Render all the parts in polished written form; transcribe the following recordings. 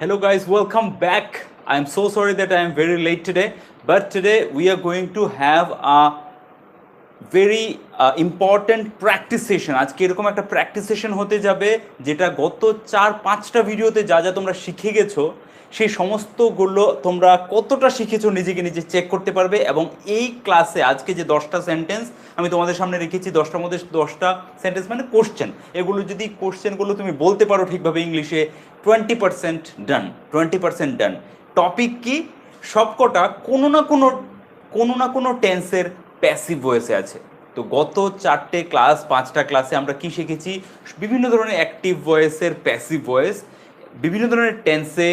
Hello guys, welcome back. I'm so sorry that I am very late today, but today we are going to have a very important practice session. আজকে এরকম একটা practice session হতে যাবে যেটা গত 4-5টা ভিডিওতে যা যা তোমরা শিখে গেছো সেই সমস্তগুলো তোমরা কতটা শিখেছো নিজেকে নিজে চেক করতে পারবে। এবং এই ক্লাসে আজকে যে 10টা সেন্টেন্স আমি তোমাদের সামনে রেখেছি, 10টার মধ্যে 10টা সেন্টেন্স মানে কোশ্চেন, এগুলো যদি কোশ্চেনগুলো তুমি বলতে পারো ঠিকভাবে ইংলিশে, 20% ডান। 20% ডান। টপিক কি? সবকটা কোনো না কোনো টেন্সের প্যাসিভ ভয়েসে আছে। তো গত 5টা ক্লাসে আমরা কি শিখেছি? বিভিন্ন ধরনের অ্যাক্টিভ ভয়েসের প্যাসিভ ভয়েস, বিভিন্ন ধরনের টেন্সে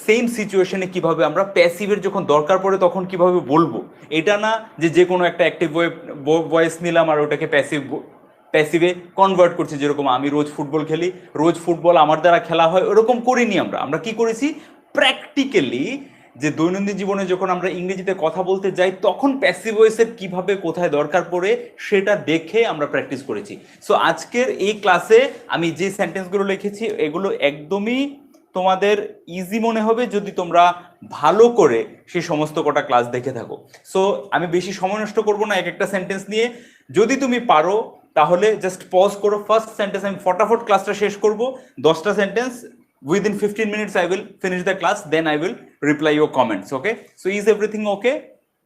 সেম সিচুয়েশনে কিভাবে আমরা প্যাসিভের যখন দরকার পড়ে তখন কিভাবে বলবো। এটা না যে কোনো একটা অ্যাক্টিভ ভয়েস নিলাম আর ওটাকে প্যাসিভে কনভার্ট করছি। যেরকম আমি রোজ ফুটবল খেলি, রোজ ফুটবল আমার দ্বারা খেলা হয়, ওরকম করিনি। আমরা কি করেছি? প্র্যাকটিক্যালি যে দৈনন্দিন জীবনে যখন আমরা ইংরেজিতে কথা বলতে যাই তখন প্যাসিভ ভয়েসের কিভাবে কোথায় দরকার পড়ে সেটা দেখে আমরা প্র্যাকটিস করেছি। সো আজকের এই ক্লাসে আমি যে সেন্টেন্সগুলো লিখেছি এগুলো একদমই তোমাদের ইজি মনে হবে যদি তোমরা ভালো করে সেই সমস্ত কটা ক্লাস দেখে থাকো। সো আমি বেশি সময় নষ্ট করবো না এক একটা সেন্টেন্স নিয়ে। যদি তুমি পারো তাহলে জাস্ট পজ করো। ফার্স্ট সেন্টেন্স আমি ফটাফট ক্লাসটা শেষ করব। 10টা sentence within 15 minutes I will finish the class, then I will reply your comments. Okay, so is everything okay?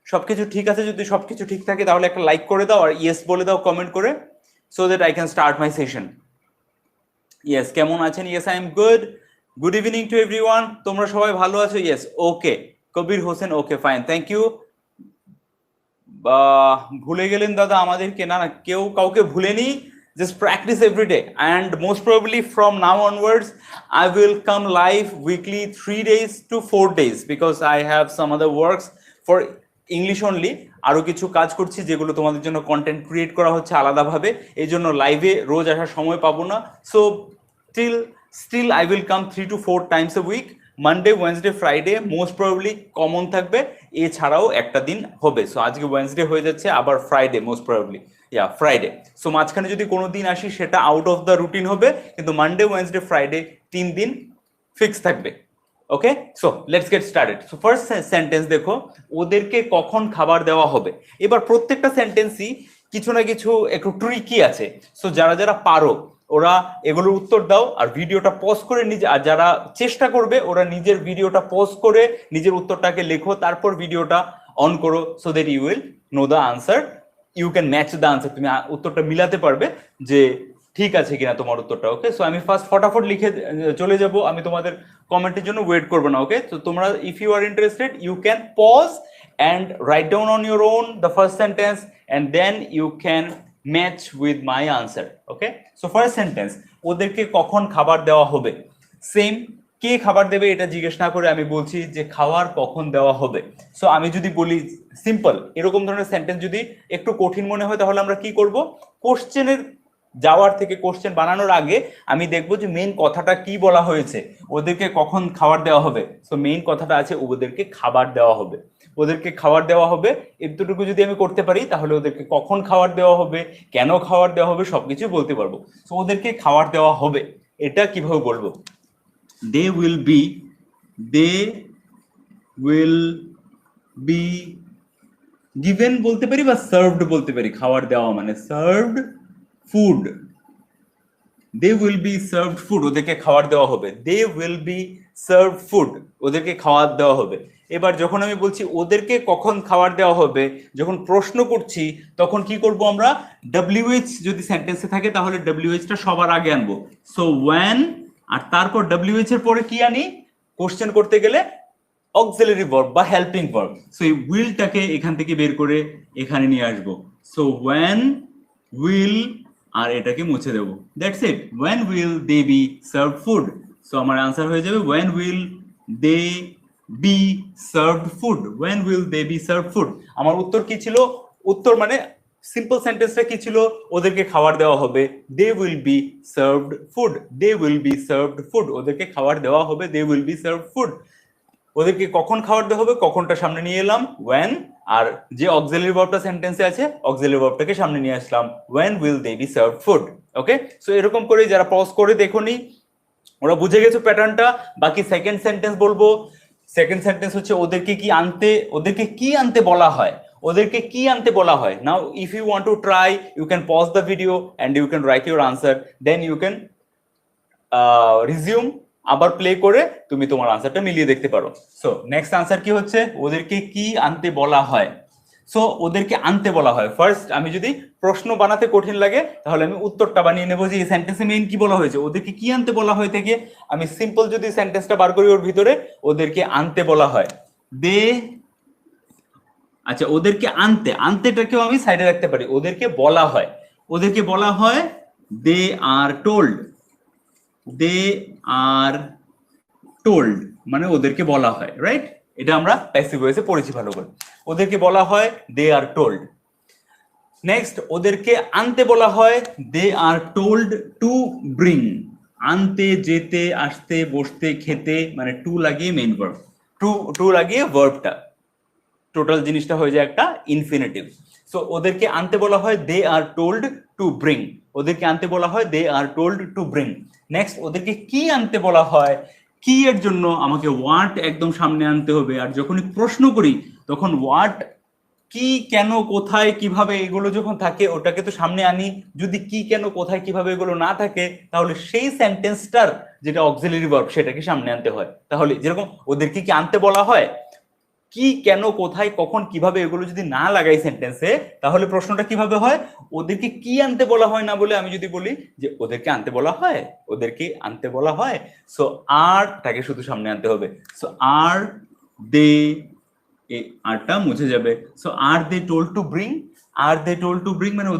সবকিছু ঠিক আছে? যদি সবকিছু ঠিক থাকে তাহলে একটা লাইক করে দাও আর ইয়েস বলে দাও কমেন্ট করে, so that I can start my session. Yes, কেমন আছেন? Yes, I am good. Good evening to everyone. তোমরা সবাই ভালো আছো? Yes, okay. Kabir Hossain, okay, fine, thank you. ভুলে গেলেন দাদা আমাদেরকে? না, কেউ কাউকে ভুলেনি। Just practice every day, and most probably from now onwards I will come live weekly 3 days to 4 days because I have some other works for English only. আরো কিছু কাজ করছি যেগুলো তোমাদের জন্য কন্টেন্ট ক্রিয়েট করা হচ্ছে আলাদাভাবে, এই জন্য লাইভে রোজ আসার সময় পাবো না। So still I will come 3 to 4 times a week. Monday, Wednesday, Friday most probably common থাকবে, এছাড়াও একটা দিন হবে। সো আজকে ওয়েডনেসডে হয়ে যাচ্ছে, আবার Friday most probably, Friday. So মাঝখানে যদি কোনো দিন আসি সেটা আউট অফ দ্য রুটিন হবে, কিন্তু মানডে, ওয়েডনেসডে, ফ্রাইডে 3 দিন ফিক্স থাকবে। Okay, so let's get started. So first sentence দেখো, ওদেরকে কখন খাবার দেওয়া হবে। এবার প্রত্যেকটা সেন্টেন্সই কিছু না কিছু একটু ট্রিকি আছে। সো যারা যারা পারো ওরা এগুলোর উত্তর দাও আর ভিডিওটা পজ করে নিজে, আর যারা চেষ্টা করবে ওরা নিজের ভিডিওটা পজ করে নিজের উত্তরটাকে লেখো, তারপর ভিডিওটা অন করো, so that you will know the answer, you can match the answer. তুমি উত্তরটা মিলাতে পারবে যে ঠিক আছে কিনা তোমার উত্তরটা। ওকে, সো আমি ফার্স্ট ফটাফট লিখে চলে যাব, আমি তোমাদের কমেন্টের জন্য ওয়েট করবো না। ওকে, তো তোমরা if you are interested you can pause and write down on your own the first sentence and then you can match with my answer. Okay, so first sentence, ওদেরকে কখন খাবার দেওয়া হবে। সেম, কে খাবার দেবে এটা জিজ্ঞেস না করে আমি বলছি যে খাবার কখন দেওয়া হবে। সো আমি যদি বলি সিম্পল, এরকম ধরনের সেন্টেন্স যদি একটু কঠিন মনে হয় তাহলে আমরা কি করব? কোশ্চেনের যাওয়ার থেকে, কোশ্চেন বানানোর আগে আমি দেখবো যে মেইন কথাটা কি বলা হয়েছে, ওদেরকে কখন খাবার দেওয়া হবে। সো মেইন কথাটা আছে ওদেরকে খাবার দেওয়া হবে, ওদেরকে খাবার দেওয়া হবে। এতটুকু যদি আমি করতে পারি তাহলে ওদেরকে কখন খাবার দেওয়া হবে, কেন খাবার দেওয়া হবে সবকিছু বলতে পারবো। সো ওদেরকে খাবার দেওয়া হবে এটা কিভাবে বলবো? দে উইল বি গিভেন বলতে পারি বা সার্ভড বলতে পারি। খাবার দেওয়া মানে served food. They will be served food, ওদেরকে খাবার দেওয়া হবে। They will be served food, ওদেরকে খাবার দেওয়া হবে। এবার যখন আমি বলছি ওদেরকে কখন খাবার দেওয়া হবে, যখন প্রশ্ন করছি তখন কি করব আমরা? WH যদি সেন্টেন্সে থাকে তাহলে WH টা সবার আগে আনবো। সো when, আর তারপর WH এর পরে কি আনি? কোশ্চেন করতে গেলে অক্সিলারি ভার্ব বা হেল্পিং ভার্ব। সো এই উইলটাকে এখান থেকে বের করে এখানে নিয়ে আসবো। সো when will, আর এটাকে মুছে দেবো। That's it, when will they be served food? So আমার আনসার হয়ে যাবে when will they be served food. When will they be served food? আমার উত্তর কি ছিল? উত্তর মানে সিম্পল সেন্টেন্সটা কি ছিল? ওদেরকে খাবার দেওয়া হবে। they will be served food. they will be served food, ওদেরকে খাবার দেওয়া হবে। they will be served food. ওদেরকে কখন খাবার দেওয়া হবে, কখনটা সামনে নিয়ে এলাম when, আর যে অক্সিলারি ভার্বটা সেন্টেন্সে আছে অক্সিলারি ভার্বটাকে সামনে নিয়ে আসলাম when will they be served food. Okay, so এরকম করে যারা পজ করে দেখোনি ওরা বুঝে গেছে প্যাটার্নটা। বাকি সেকেন্ড সেন্টেন্স বলবো। সেকেন্ড সেন্টেন্স হচ্ছে ওদেরকে কি আনতে বলা হয়, ওদেরকে কি আনতে বলা হয়। Now if you want to try, you can pause the video and you can write your answer, then you can resume, আবার প্লে করে তুমি তোমার আনসারটা মিলিয়ে দেখতে পারো। সো নেক্সট আনসার কি হচ্ছে, ওদেরকে কি আনতে বলা হয়। সো ওদেরকে আনতে বলা হয়, ফার্স্ট আমি যদি প্রশ্ন বানাতে কঠিন লাগে তাহলে আমি উত্তরটা বানিয়ে নেবো যে এই সেন্টেন্সে মেইন কি বলা হয়েছে, ওদেরকে কি আনতে বলা হয় থেকে আমি সিম্পল যদি সেন্টেন্সটা বার করি ওর ভিতরে ওদেরকে আনতে বলা হয় দে, আচ্ছা ওদেরকে আনতেটাকেও আমি সাইডে রাখতে পারি, ওদেরকে বলা হয় they are told, they are told মানে ওদেরকে বলা হয়, রাইট। এটা আমরা প্যাসিভ ভয়েসে পড়েছি ভালো করে, ওদেরকে বলা হয় দে আর টোল্ড। নেক্সট ওদেরকে আনতে বলা হয় they are told to bring, আনতে যেতে আসতে বসতে খেতে মানে টু লাগিয়ে মেইন ভার্ব, টু লাগিয়ে ভার্বটা টোটাল জিনিসটা হয়ে যায় একটা ইনফিনিটিভ। সো ওদেরকে আনতে বলা হয় they are told to bring, ওদেরকে আনতে বলা হয় they are told to bring. Next ওদেরকে কি আনতে বলা হয়, কি এর জন্য আমাকে হোয়াট একদম সামনে আনতে হবে, আর যখনই প্রশ্ন করি তখন হোয়াট, কি কেন কোথায় কিভাবে এগুলো যখন থাকে ওটাকে তো সামনে আনি। যদি কি কেন কোথায় কিভাবে এগুলো না থাকে তাহলে সেই সেন্টেন্সটার যেটা অক্সিলারি ভার্ব সেটাকে সামনে আনতে হয়। তাহলে যেরকম ওদেরকে কি আনতে বলা হয়, কি কেন কোথায় কখন কিভাবে এগুলো যদি না লাগাই সেন্টেন্সে তাহলে প্রশ্নটা কিভাবে হয়, ওদেরকে কি আনতে বলা হয় না বলে আমি যদি বলি যে ওদেরকে আনতে বলা হয়, ওদেরকে আনতে বলা হয়, সো আরটাকে শুধু সামনে আনতে হবে। সো আর দে, এই আরটা মুছে যাবে। So are they told to bring, are they told to bring মানে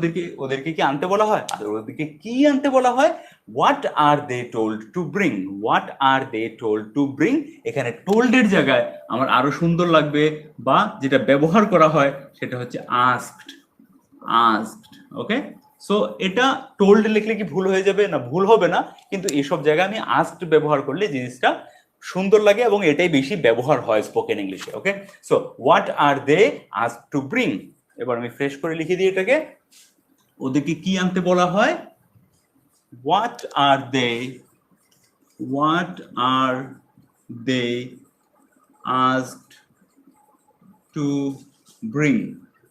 ওদেরকে কি আনতে বলা হয়, আর ওদেরকে কি আনতে বলা হয়, what are they told to bring, what are they told to bring. এখানে টোল্ড এর জায়গায় আমার আরো সুন্দর লাগবে বা যেটা ব্যবহার করা হয় সেটা হচ্ছে আস্কড, ওকে। সো এটা টোল্ড লিখলে কি ভুল হয়ে যাবে না, ভুল হবে না, কিন্তু এসব জায়গায় আমি আস্কড ব্যবহার করলে জিনিসটা সুন্দর লাগে এবং এটাই বেশি ব্যবহার হয় স্পোকেন ইংলিশে, okay. So what are they asked to bring. এবার আমি ফ্রেশ করে লিখে দিই এটাকে, ওদেরকে কি আনতে বলা হয়, what are they asked to bring.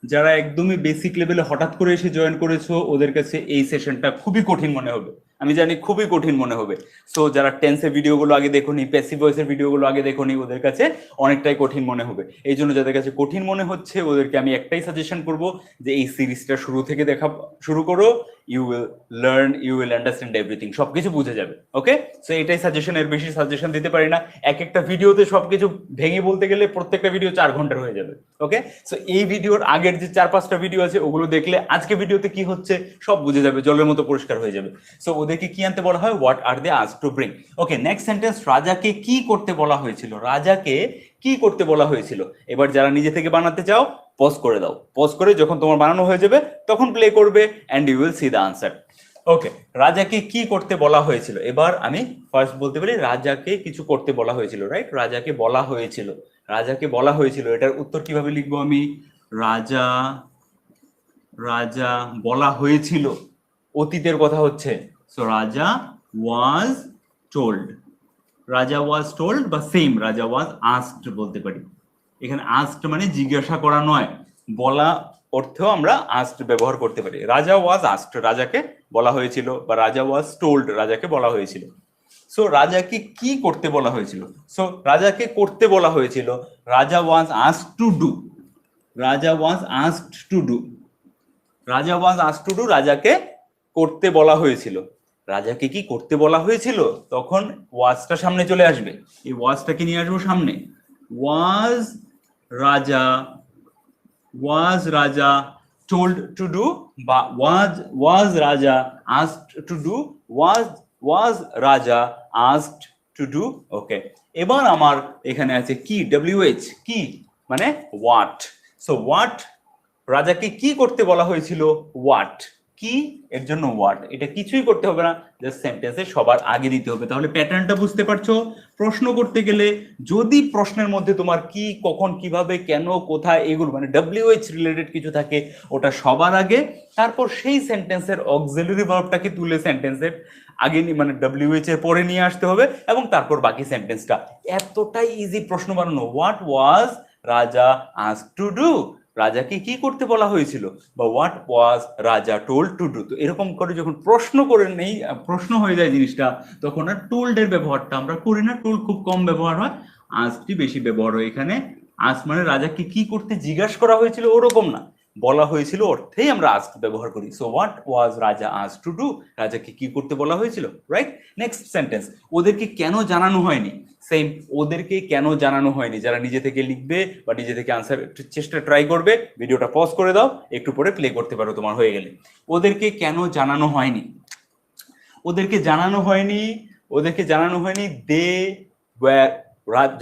যারা একদমই বেসিক লেভেলে হঠাৎ করে এসে জয়েন করেছো ওদের কাছে এই সেশনটা খুবই কঠিন মনে হবে, আমি জানি খুবই কঠিন মনে হবে। সো যারা টেন্সের ভিডিওগুলো আগে দেখোনি, প্যাসিভ ভয়েসের ভিডিওগুলো আগে দেখোনি ওদের কাছে অনেকটাই কঠিন মনে হবে। এই জন্য যাদের কাছে কঠিন মনে হচ্ছে ওদেরকে আমি একটাই সাজেশন করব যে এই সিরিজটা শুরু থেকে দেখা শুরু করো, you will learn, you will understand everything, সবকিছু বুঝে যাবে, ওকে। সো এটাই সাজেশন, এর বেশি সাজেশন দিতে পারি না। এক একটা ভিডিওতে সবকিছু ভেঙে বলতে গেলে প্রত্যেকটা ভিডিও 4 ঘন্টার হয়ে যাবে, ওকে। সো এই ভিডিওর আগের যে 4-5টা ভিডিও আছে ওগুলো দেখলে আজকে ভিডিওতে কি হচ্ছে সব বুঝে যাবে, জলের মতো পরিষ্কার হয়ে যাবে। সো ওদেরকে কি আনতে বলা হয়, what are they asked to bring. Okay, next sentence, রাজাকে কি করতে বলা হয়েছিল, রাজাকে কি করতে বলা হয়েছিল। এবার যারা নিজে থেকে বানাতে চাও পজ করে দাও, পজ করে যখন তোমার বানানো হয়ে যাবে তখন প্লে করবে and you will see the answer. Okay, রাজাকে কি করতে বলা হয়েছিল। এবার আমি ফার্স্ট বলতে পারি রাজাকে কিছু করতে বলা হয়েছিল, রাইট। রাজাকে বলা হয়েছিল, রাজাকে বলা হয়েছিল, এটার উত্তর কিভাবে লিখবো আমি, রাজা বলা হয়েছিল, অতীতের কথা হচ্ছে। সো রাজা ওয়াজ টোল্ড, রাজা ওয়াজ টোল্ড বা সেম রাজা ওয়াজ আস্কড বলতে পারি। এখানে আস্কড মানে জিজ্ঞাসা করা নয়, বলা অর্থেও আমরা আস্কড ব্যবহার করতে পারি। রাজা ওয়াজ আস্কড, রাজাকে বলা হয়েছিল, বা রাজা ওয়াজ টোল্ড, রাজাকে বলা হয়েছিল। সো রাজাকে কি করতে বলা হয়েছিল, সো রাজাকে করতে বলা হয়েছিল, রাজা ওয়াজ আস্কড টু ডু, রাজা ওয়াজ আস্কড টু ডু, রাজা ওয়াজ আস্কড টু ডু, রাজাকে করতে বলা হয়েছিল। রাজাকে কি করতে বলা হয়েছিল, তখন ওয়াজটা সামনে চলে আসবে, এই ওয়াজটাকে নিয়ে আসবো সামনে। ওয়াজ রাজা told to do বা was রাজা asked to do, was রাজা asked to do, ওকে। এবার আমার এখানে আছে কি, WH, কি মানে what। সো what, রাজাকে কি করতে বলা হয়েছিল, what, কি, এর জন্য হোয়াট, এটা কিছুই করতে হবে না, জাস্ট সেন্টেন্সে সবার আগে দিতে হবে। তাহলে প্যাটার্নটা বুঝতে পারছো? প্রশ্ন করতে গেলে যদি প্রশ্নের মধ্যে তোমার কি, কখন, কিভাবে, কেন, কোথায়, এগুলো মানে WH রিলেটেড কিছু থাকে, ওটা সবার আগে, তারপর সেই সেন্টেন্সের অক্সিলারি ভার্বটাকে তুলে সেন্টেন্সের আগে মানে WH এর পরে নিয়ে আসতে হবে, এবং তারপর বাকি সেন্টেন্সটা। এতটাই ইজি প্রশ্ন বানানো। হোয়াট ওয়াজ রাজা আস্কড টু ডু, রাজাকে কি করতে বলা হয়েছিল, বা হোয়াট ওয়াজ রাজা টোল্ড টু ডু। তো এরকম করে যখন প্রশ্ন করে নেই, প্রশ্ন হয়ে যায় জিনিসটা, তখন আর টোল্ড এর ব্যবহারটা আমরা করি না, টোল্ড খুব কম ব্যবহার হয়, আস্কটি বেশি ব্যবহার হয় এখানে। আস্ক মানে রাজাকে কি করতে জিজ্ঞাসা করা হয়েছিল ওরকম না, বলা হয়েছিল অর্থেই আমরা আস্ক ব্যবহার করি। সো হোয়াট ওয়াজ রাজা আস্কড টু ডু, রাজাকে কি করতে বলা হয়েছিল, রাইট? নেক্সট সেন্টেন্স, ওদেরকে কেন জানানো হয়নি। সেম, ওদেরকে কেন জানানো হয়নি। যারা নিজে থেকে লিখবে বা নিজে থেকে আনসার চেষ্টা ট্রাই করবে, ভিডিওটা পজ করে দাও, একটু পরে প্লে করতে পারো তোমার হয়ে গেলে। ওদেরকে কেন জানানো হয়নি, ওদেরকে জানানো হয়নি, ওদেরকে জানানো হয়নি, দে ওয়্যার,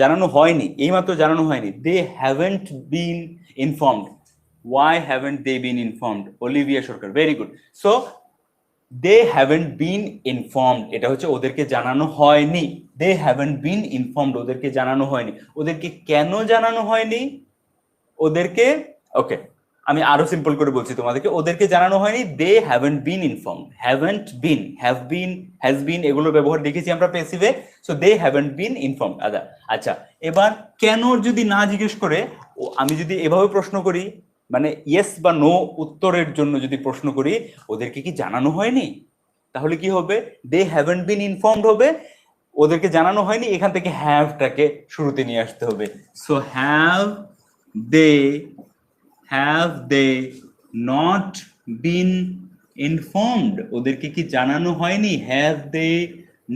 জানানো হয়নি, এইমাত্র জানানো হয়নি, they haven't been informed. Why haven't they been informed? Olivia Sarkar, very good. So they haven't been informed, এটা হচ্ছে ওদেরকে জানানো হয়নি। দে হ্যাভেন্ট বিন ইনফর্মড, ওদেরকে জানানো হয়নি। ওদেরকে কেন জানানো হয়নি, ওদেরকে, ওকে আমি আরো সিম্পল করে বলছি তোমাদেরকে, ওদেরকে জানানো হয়নি, they haven't been informed. Haven't been, have been, has been, এগুলো ব্যবহার দেখেছি আমরা প্যাসিভে। So they haven't been informed. আচ্ছা আচ্ছা, এবার কেন যদি না জিজ্ঞেস করে, আমি যদি এভাবে প্রশ্ন করি, মানে ইয়েস বা নো উত্তরের জন্য যদি প্রশ্ন করি, ওদেরকে কি জানানো হয়নি, তাহলে কি হবে, দে হ্যাভেন্ট বিন ইনফর্মড হবে। ওদেরকে জানানো হয়নি, এখান থেকে হ্যাভটাকে শুরুতে নিয়ে আসতে হবে। So have they, have they not been informed, ওদেরকে কি জানানো হয়নি, have they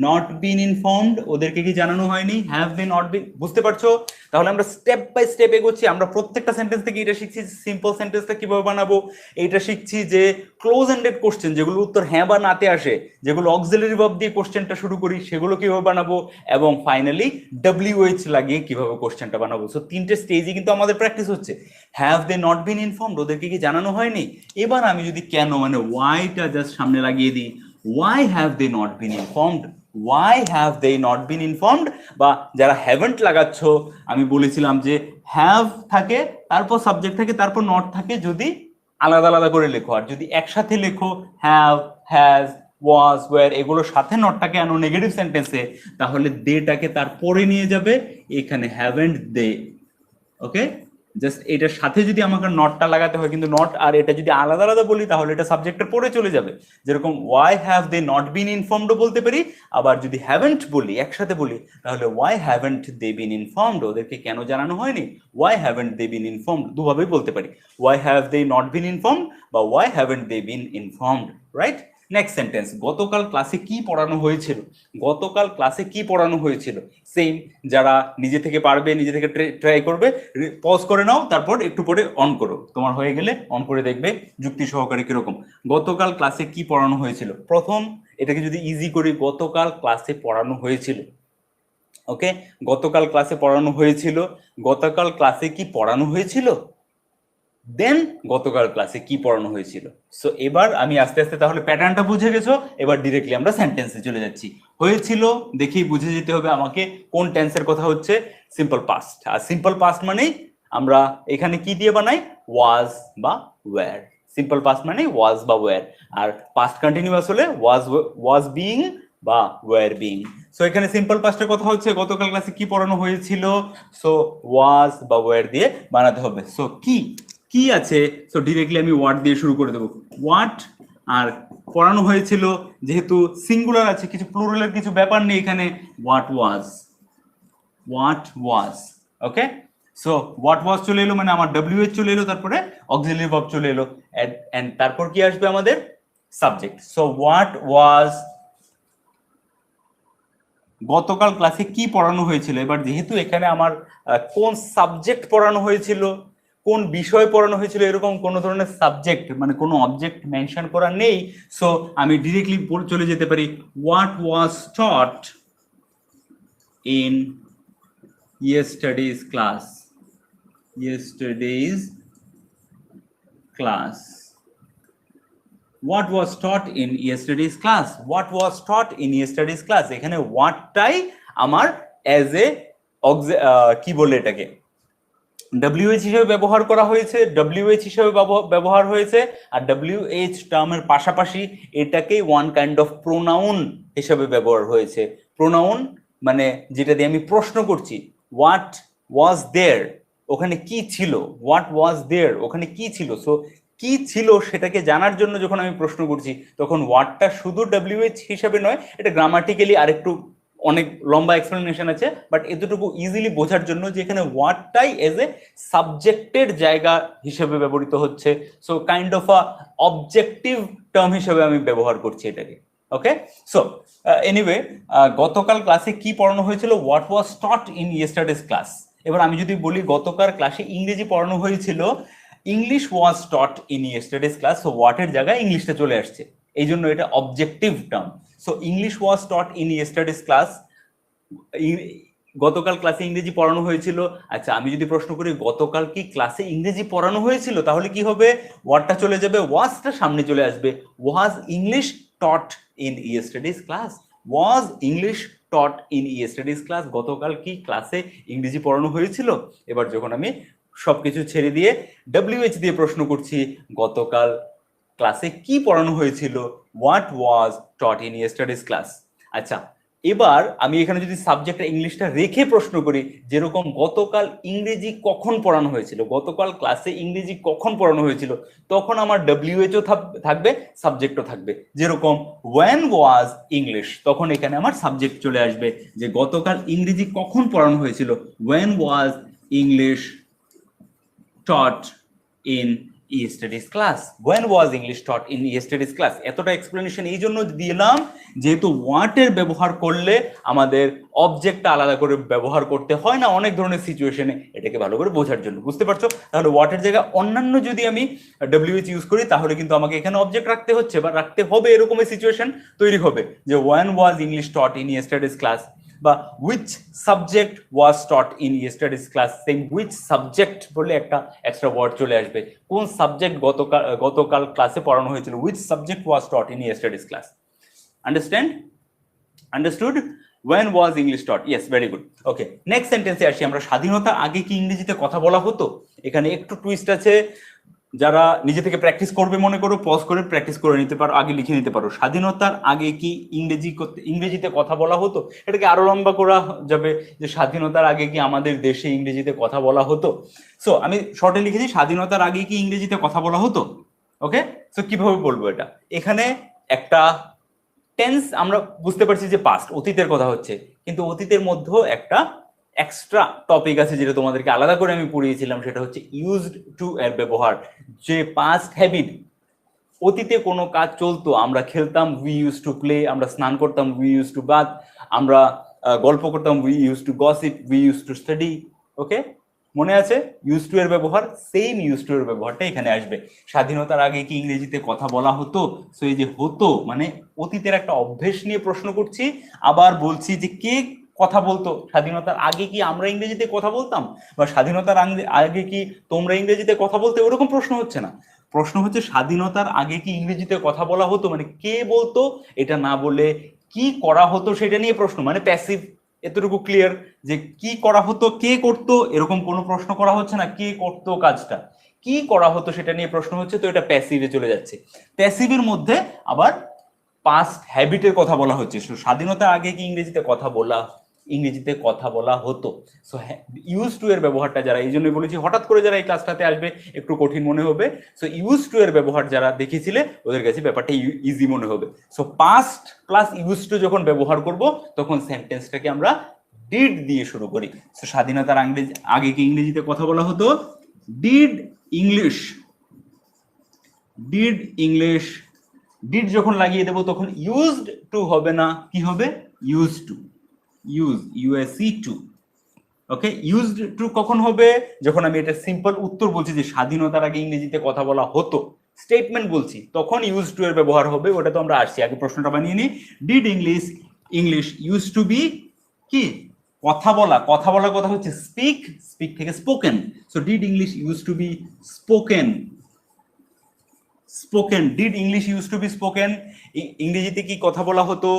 not been informed, ওদেরকে কি জানানো হয়নি, হ্যাভ দে নট বিন। বুঝতে পারছো? তাহলে আমরা স্টেপ বাই স্টেপ এগোচ্ছি। আমরা প্রত্যেকটা সেন্টেন্স থেকে এটা শিখছি সিম্পল সেন্টেন্সটা কিভাবে বানাবো, এটা শিখছি যে ক্লোজ এন্ডেড কোশ্চেন, যেগুলো উত্তর হ্যাঁ বা নাতে আসে, যেগুলো অক্সিলারি ভার্ব দিয়ে কোশ্চেনটা শুরু করি, সেগুলো কিভাবে বানাবো, এবং ফাইনালি WH লাগিয়ে কিভাবে কোশ্চেনটা বানাবো। সো তিনটে স্টেজে কিন্তু আমাদের প্র্যাকটিস হচ্ছে। Have they not been informed, ওদেরকে কি জানানো হয়নি। এবার আমি যদি কেন মানে ওয়াইটা জাস্ট সামনে লাগিয়ে দিই, why have they not been informed, why have they not been informed. বা যারা হ্যাভেন্ট লাগাচ্ছ, আমি বলেছিলাম যে হ্যাভ থাকে, তারপর সাবজেক্ট থাকে, তারপর নট থাকে যদি আলাদা আলাদা করে লেখো। আর যদি একসাথে লেখো, হ্যাভ, হ্যাজ, ওয়াজ, ওয়্যার, এগুলোর সাথে নটটাকে আনো নেগেটিভ সেন্টেন্সে, তাহলে দেটাকে তারপরে নিয়ে যাবে এখানে হ্যাভেন্ট দে। ওকে, জাস্ট এটার সাথে যদি আমাকে নটটা লাগাতে হয়, কিন্তু নট আর এটা যদি আলাদা আলাদা বলি, তাহলে এটা সাবজেক্টের পরে চলে যাবে। যেরকম why have they not been informed বলতে পারি, আবার যদি হ্যাভেন্ট বলি, একসাথে বলি, তাহলে why haven't they been informed, ওদেরকে কেন জানানো হয়নি, why haven't they been informed, দুভাবেই বলতে পারি, why have they not been informed বা why haven't they been informed, right? Next sentence, গতকাল ক্লাসে কি পড়ানো হয়েছিল, গতকাল ক্লাসে কি পড়ানো হয়েছিল। সেম, যারা নিজে থেকে পারবে, নিজে থেকে ট্রাই করবে, পজ করে নাও, তারপর একটু পরে অন করো, তোমার হয়ে গেলে অন করে দেখবে যুক্তি সহকারে কিরকম। গতকাল ক্লাসে কি পড়ানো হয়েছিল, প্রথম এটাকে যদি ইজি করি, গতকাল ক্লাসে পড়ানো হয়েছিল। ওকে, গতকাল ক্লাসে পড়ানো হয়েছিল, গতকাল ক্লাসে কি পড়ানো হয়েছিল, দেন গতকাল ক্লাসে কি পড়ানো হয়েছিল। সো এবার আমি আস্তে আস্তে, তাহলে প্যাটার্নটা বুঝে গেছো, এবার ডিরেক্টলি আমরা সেন্টেন্সে চলে যাচ্ছি। হয়েছিল দেখেই বুঝে যেতে হবে আমাকে কোন টেন্সের কথা হচ্ছে, সিম্পল পাস্ট। আর সিম্পল পাস্ট মানেই আমরা এখানে কি দিয়ে বানাই, ওয়াজ বা ওয়্যার। সিম্পল পাস্ট মানে ওয়াজ বা ওয়্যার, আর পাস্ট কন্টিনিউয়াস হলে ওয়াজ বিইং বা ওয়্যার বিইং। সো এখানে সিম্পল পাস্টের কথা হচ্ছে গতকাল ক্লাসে কি পড়ানো হয়েছিল, সো ওয়াজ বা ওয়্যার দিয়ে বানাতে হবে। সো কি, কি আছে, সো ডিরেক্টলি আমি ওয়াট দিয়ে শুরু করে দেবো, ওয়াট। আর পড়ানো হয়েছিল, যেহেতু সিঙ্গুলার আছে, কিছু প্লুরালের কিছু ব্যাপার নেই এখানে, what was, what was. Okay, so what was চলে এলো, মানে আমার WH চলে এলো, তারপরে অক্সিলারি ভার্ব চলে এলো, এন্ড তারপর কি আসবে আমাদের সাবজেক্ট। সো হোয়াট ওয়াজ, গতকাল ক্লাসে কি পড়ানো হয়েছিল। এবার যেহেতু এখানে আমার কোন সাবজেক্ট পড়ানো হয়েছিল, কোন বিষয় পড়ানো হয়েছিল, এরকম কোন ধরনের সাবজেক্ট মানে কোনো অবজেক্ট মেনশন করা নেই, সো আমি ডিরেক্টলি চলে যেতে পারি, what was taught in yesterday's class, yesterday's class. what was taught in yesterday's class, what was taught in yesterday's class, এখানে whatটাই আমার as a কি বলে এটাকে WH হিসেবে ব্যবহার করা হয়েছে, WH হিসেবে ব্যবহার হয়েছে, আর WH টার্মের পাশাপাশি এটাকেই ওয়ান কাইন্ড অফ প্রোনাউন হিসেবে ব্যবহার হয়েছে। প্রোনাউন মানে যেটা দিয়ে আমি প্রশ্ন করছি, হোয়াট ওয়াজ দেয়ার, ওখানে কি ছিল, হোয়াট ওয়াজ দেয়ার, ওখানে কি ছিল। সো কি ছিল সেটাকে জানার জন্য যখন আমি প্রশ্ন করছি তখন ওয়ার্ডটা শুধু WH হিসেবে নয়, এটা গ্রামাটিক্যালি আরেকটু অনেক লম্বা এক্সপ্লেনেশন আছে, বাট এতটুকু ইজিলি বোঝার জন্য যে এখানে ওয়ার্ডটাই এজ এ সাবজেক্টের জায়গা হিসেবে ব্যবহৃত হচ্ছে। So kind of a objective term হিসেবে আমি ব্যবহার করছি এটাকে। ওকে, সো এনিওয়ে, গতকাল ক্লাসে কি পড়ানো হয়েছিল, what was taught in yesterday's class. এবার আমি যদি বলি গতকাল ক্লাসে ইংরেজি পড়ানো হয়েছিল, English was taught in yesterday's class, so হোয়াটের জায়গায় ইংলিশটা চলে আসছে, এই জন্য এটা objective term. So English was taught in yesterday's class, গতকাল ক্লাসে ইংরেজি পড়ানো হয়েছিল। আচ্ছা, আমি যদি প্রশ্ন করি গতকাল কি ক্লাসে ইংরেজি পড়ানো হয়েছিল, তাহলে কি হবে, ওয়ার্ডটা চলে যাবে, ওয়াজটা সামনে চলে আসবে, ওয়াজ English taught in yesterday's class, was English taught in yesterday's class, গতকাল কি ক্লাসে ইংরেজি পড়ানো হয়েছিল। এবার যখন আমি সবকিছু ছেড়ে দিয়ে WH দিয়ে প্রশ্ন করছি, গতকাল ক্লাসে কি পড়ানো হয়েছিল, what was taught in yesterday's class. আচ্ছা, এবার আমি এখানে যদি সাবজেক্ট ইংলিশটা রেখে প্রশ্ন করি, যেরকম গতকাল ইংরেজি কখন পড়ানো হয়েছিল, গতকাল ক্লাসে ইংরেজি কখন পড়ানো হয়েছিল, তখন আমার WH ও থাকবে, সাবজেক্টও থাকবে। যেরকম when was ইংলিশ, তখন এখানে আমার সাবজেক্ট চলে আসবে যে গতকাল ইংরেজি কখন পড়ানো হয়েছিল, when was English taught in yesterday's class, when was English taught in yesterday's class। এতটা এক্সপ্লেনেশন এই জন্য দিলাম যেহেতু হোয়াট এর ব্যবহার করলে আমাদের অবজেক্টটা আলাদা করে ব্যবহার করতে হয় না অনেক ধরনের সিচুয়েশনে, এটাকে ভালো করে বোঝার জন্য, বুঝতে পারছো। তাহলে হোয়াট এর জায়গায় অন্যান্য যদি আমি WH ইউজ করি তাহলে কিন্তু আমাকে এখানে অবজেক্ট রাখতে হচ্ছে বা রাখতে হবে, এরকমই সিচুয়েশন তৈরি হবে যে when was English taught in yesterday's class, বা which subject was taught in yesterday's class, same which subject বলে একটা এক্সট্রা ওয়ার্ড চলে আসবে, কোন সাবজেক্ট গতকাল ক্লাসে পড়ানো হয়েছিল, which subject was taught in yesterday's class। understood? when was English taught, yes, very good. okay, next sentence এ আসি আমরা, স্বাধীনতার আগে কি ইংরেজিতে কথা বলা হতো। এখানে একটু টুইস্ট আছে, যারা নিজে থেকে প্র্যাকটিস করবে মনে করো, পজ করে প্র্যাকটিস করে নিতে পারো, আগে লিখে নিতে পারো, স্বাধীনতার আগে কি ইংরেজিতে কথা বলা হতো। এটাকে আরো লম্বা করা যাবে যে স্বাধীনতার আগে কি আমাদের দেশে ইংরেজিতে কথা বলা হতো। সো আমি শর্টে লিখেছি স্বাধীনতার আগে কি ইংরেজিতে কথা বলা হতো। ওকে, সো কিভাবে বলবো এটা, এখানে একটা টেন্স আমরা বুঝতে পারছি যে পাস্ট, অতীতের কথা হচ্ছে, কিন্তু অতীতের মধ্যেও একটা এক্সট্রা টপিক আছে যেটা তোমাদেরকে আলাদা করে আমি পড়িয়েছিলাম, সেটা হচ্ছে ইউজড টু এর ব্যবহার। যে পাস্ট হ্যাবিট, অতীতে কোনো কাজ চলতো, আমরা খেলতাম, উই ইউজ টু প্লে, আমরা স্নান করতাম, উই ইউজ টু বাথ, আমরা গল্প করতাম, we use to gossip, we use to study. Okay, মনে আছে ইউজ টু এর ব্যবহার, সেম ইউজ টু এর ব্যবহারটা এখানে আসবে। স্বাধীনতার আগে কি ইংরেজিতে কথা বলা হতো, সো এই যে হতো মানে অতীতের একটা অভ্যেস নিয়ে প্রশ্ন করছি, আবার বলছি যে কে কথা বলতো, স্বাধীনতার আগে কি আমরা ইংরেজিতে কথা বলতাম, বা স্বাধীনতার আগে কি তোমরা ইংরেজিতে কথা বলতে, ওরকম প্রশ্ন হচ্ছে না। প্রশ্ন হচ্ছে স্বাধীনতার আগে কি ইংরেজিতে কথা বলা হতো, মানে কে বলতো এটা না বলে কি করা হতো সেটা নিয়ে প্রশ্ন, মানে প্যাসিভ। এতটুকু ক্লিয়ার যে কি করা হতো, কে করতো, এরকম কোনো প্রশ্ন করা হচ্ছে না, কে করতো কাজটা, কি করা হতো সেটা নিয়ে প্রশ্ন হচ্ছে, তো এটা প্যাসিভে চলে যাচ্ছে। প্যাসিভের মধ্যে আবার পাস্ট হ্যাবিটের কথা বলা হচ্ছে। স্বাধীনতার আগে কি ইংরেজিতে কথা বলা হতো। সো ইউজ টু এর ব্যবহারটা যারা, এই জন্যই বলেছি হঠাৎ করে যারা এই ক্লাসটাতে আসবে একটু কঠিন মনে হবে। সো ইউজ টু এর ব্যবহার যারা দেখেছিলে ওদের কাছে ব্যাপারটা ইজি মনে হবে। So past plus use to যখন ব্যবহার করব তখন সেন্টেন্সটাকে আমরা ডিড দিয়ে শুরু করি। সো স্বাধীনতার আগে কি ইংরেজিতে কথা বলা হতো, ডিড ডিড যখন লাগিয়ে দেবো তখন ইউজড টু হবে না, কি হবে, use to, okay. Used to কখন হবে, যখন আমি এটা সিম্পল উত্তর বলছি যে স্বাধীনতার আগে ইংরেজিতে কথা বলা হতো, স্টেটমেন্ট বলছি, তখন ইউজ টু এর ব্যবহার হবে। ওটা তো আমরা আসছি, আগে প্রশ্নটা বানিয়ে নিই। Did English use to be কি, কথা বলা কথা হচ্ছে স্পিক থেকে spoken. So did English use to be spoken spoken, did English use to be spoken, ইংরেজিতে কি কথা বলা হতো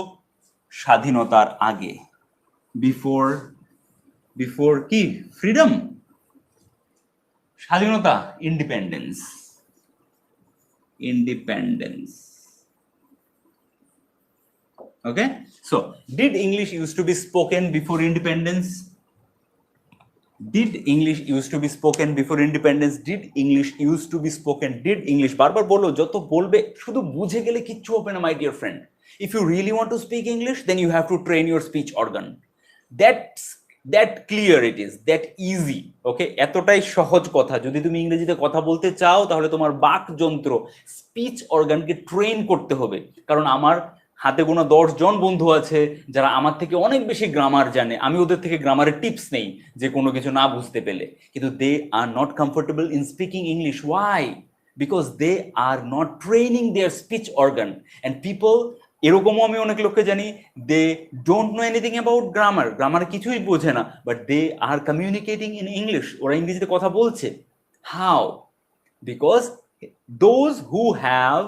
স্বাধীনতার আগে, বিফোর, বিফোর কি ফ্রিডম, স্বাধীনতা, independence, independence. Okay, so did English used to be spoken before independence? Did English used to be spoken before independence? Did English used to be spoken? Did English, বারবার বলো, যত বলবে শুধু বুঝে গেলে কিচ্ছু হবে না my dear friend. If you really want to speak English, then you have to train your speech organ. That clear it is, that easy. Okay, এতটাই সহজ কথা। যদি তুমি ইংরেজিতে কথা বলতে চাও তাহলে তোমার বাক যন্ত্র, স্পিচ অর্গানকে ট্রেন করতে হবে। কারণ আমার হাতে গোনা 10 জন বন্ধু আছে যারা আমার থেকে অনেক বেশি গ্রামার জানে, আমি ওদের থেকে গ্রামারের টিপস নেই যে কোনো কিছু না বুঝতে পেলে, কিন্তু they are not comfortable in speaking English. Why? Because they are not training their speech organ. And people, এরকমও আমি অনেক লোককে জানি, they don't know anything about grammar, grammar কিছুই বোঝে না, but they are communicating in English, ওরা ইংরেজিতে কথা বলছে। How? Because those who have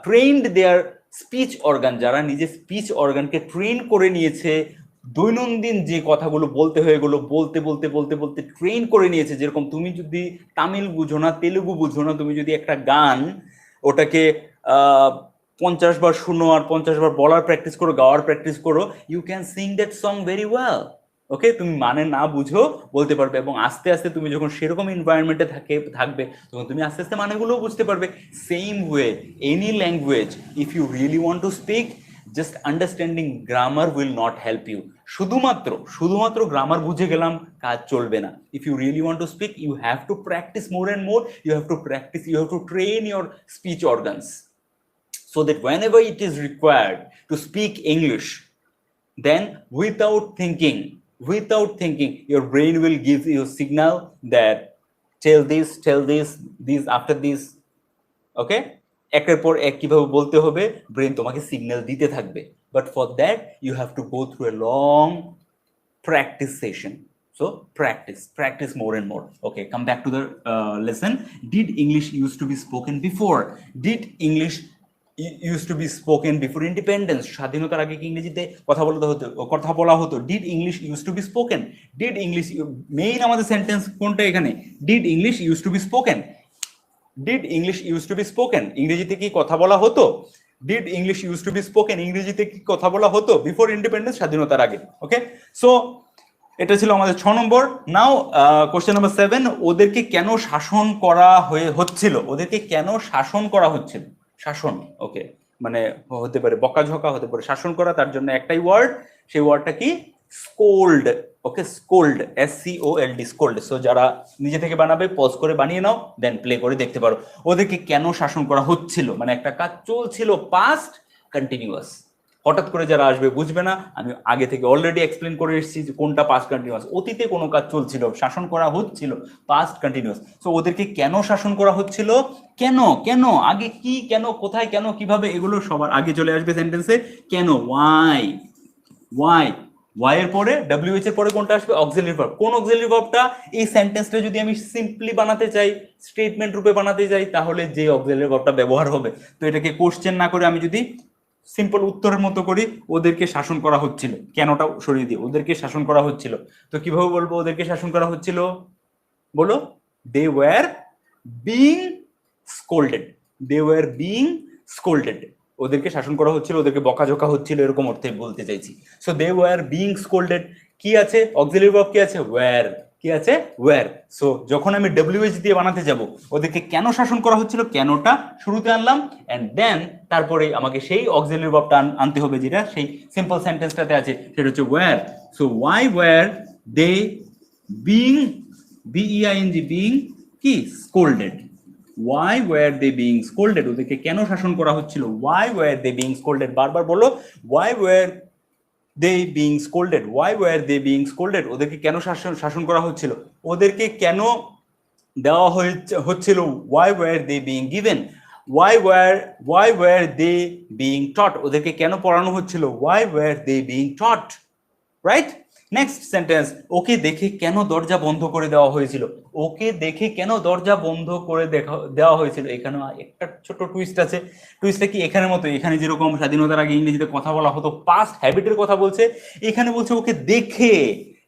trained their speech organ, যারা নিজের স্পিচ অর্গানকে ট্রেন করে নিয়েছে, দৈনন্দিন যে কথাগুলো বলতে হয়ে গেলো বলতে বলতে বলতে বলতে ট্রেন করে নিয়েছে। যেরকম তুমি যদি তামিল বুঝো না, তেলুগু বুঝো না, তুমি যদি একটা গান ওটাকে 50 বার শুনো আর 50 বার বলার প্র্যাকটিস করো, গাওয়ার প্র্যাকটিস করো, you can sing that song very well. Okay, তুমি মানে না বুঝো বলতে পারবে, এবং আস্তে আস্তে তুমি যখন সেরকম এনভায়রনমেন্টে থাকবে তখন তুমি আস্তে আস্তে মানেগুলোও বুঝতে পারবে। Same way any language, if you really want to speak, just understanding grammar will not help you. শুধুমাত্র গ্রামার বুঝে গেলাম কাজ চলবে না। If you really want to speak, you have to practice more and more, you have to practice, you have to train your speech organs, so that whenever it is required to speak English, then without thinking, your brain will give you a signal that tell this, this after this. Okay, একের পর এক কিভাবে বলতে হবে brain তোমাকে signal দিতে থাকবে, but for that you have to go through a long practice session. So practice more and more. Okay, come back to the lesson. Did English used to be spoken before? Did English used to be spoken before independence? স্বাধীনতার আগে কি ইংরেজিতে কথা বলা হতো? Did English used to be spoken? Did English, main আমাদের sentence কোনটা এখানে? Did English used to be spoken? Did English used to be spoken? ইংরেজিতে কি কথা বলা হতো? Did English used to be spoken? ইংরেজিতে কি কথা বলা হতো বিফোর ইন্ডিপেন্ডেন্স, স্বাধীনতার আগে? ওকে, সো এটা ছিল আমাদের 6 নম্বর। নাও কোশ্চেন নাম্বার 7, ওদেরকে কেন শাসন করা হচ্ছিল? ওদেরকে কেন শাসন করা হচ্ছিল? শাসন, ওকে, মানে হতে পারে বকাঝকা, হতে পারে শাসন করা, তার জন্য একটাই ওয়ার্ড, সেই ওয়ার্ডটা কি? স্কোল্ড। ওকে, স্কোল্ড, SCOLD, স্কোল্ড। সো যারা নিজে থেকে বানাবে পজ করে বানিয়ে নাও, দেন প্লে করে দেখতে পারো। ওদেরকে কেন শাসন করা হচ্ছিল, মানে একটা কাজ চলছিল, পাস্ট কন্টিনিউয়াস। হঠাৎ করে যারা আসবে বুঝবে না, আমি আগে থেকে অলরেডি এক্সপ্লেন করে এসেছি যে কোনটা পাস্ট কন্টিনিউয়াস। অতীতে কোনো কাজ চলছিল, শাসন করা হচ্ছিল, পাস্ট কন্টিনিউয়াস। সো ওদেরকে কেন শাসন করা হচ্ছিল? কেন আগে কি, কেন কোথায়, কেন কিভাবে, এগুলো সবার আগে চলে আসবে সেন্টেন্সে। কেন, ওয়াই এর পরে WH এর পরে কোনটা আসবে? Auxiliary verb. কোন অক্সিলারি ভার্বটা? এই সেন্টেন্সটা যদি আমি সিম্পলি বানাতে চাই, স্টেটমেন্ট রূপে বানাতে চাই, তাহলে যে অক্সিলারি ভার্বটা ব্যবহার হবে। তো এটাকে কোশ্চেন না করে আমি যদি সিম্পল উত্তরের মতো করি, ওদেরকে শাসন করা হচ্ছিল, কেনটা সরিয়ে দিয়ে ওদেরকে শাসন করা হচ্ছিল। তো কিভাবে বলবো ওদেরকে শাসন করা হচ্ছিল? বলো, দে ওয়ার বিং স্কোল্ডেড। ওদেরকে শাসন করা হচ্ছিল, ওদেরকে বকাঝকা হচ্ছিল, এরকম অর্থে বলতে চাইছি। So they were being scolded. কি আছে? অক্সিলারি ভার্ব কি আছে? ওয়্যার। কি আছে? ওয়্যার। সো যখন আমি WH দিয়ে বানাতে যাব, ওদেরকে কেন শাসন করা হচ্ছিল, কেনটা শুরুতে আনলাম, এন্ড দেন তারপরে আমাকে সেই অক্সিলারি ভার্বটা আনতে হবে, যেটা সেই সিম্পল সেন্টেন্সটাতে আছে, সেটা হচ্ছে ওয়্যার। সো ওয়াই ওয়্যার দে বিং, BEING, বিং কি? Scolded. Why were they being scolded? ওদেরকে কেন শাসন করা হচ্ছিল? Why were they being scolded? বারবার বলো, why were they being scolded? Why were they being scolded? ওদেরকে কেন শাসন করা হচ্ছিল? ওদেরকে কেন দেওয়া হচ্ছিল? Why were they being given? Why were they being taught? ওদেরকে কেন পড়ানো হচ্ছিল? Why were they being taught? Right? Next sentence, okay দেখে কেন দরজা বন্ধ করে দেওয়া হয়েছিল। ওকে দেখে কেন দরজা বন্ধ করে দেওয়া হয়েছিল, এখানে একটা ছোট টুইস্ট আছে। টুইস্টটা কি, এখানের মতো, এখানে যেরকম স্বাধীনতার আগে ইংরেজিতে কথা বলা হতো পাস্ট হ্যাবিটের কথা বলছে, এখানে বলছে ওকে দেখে।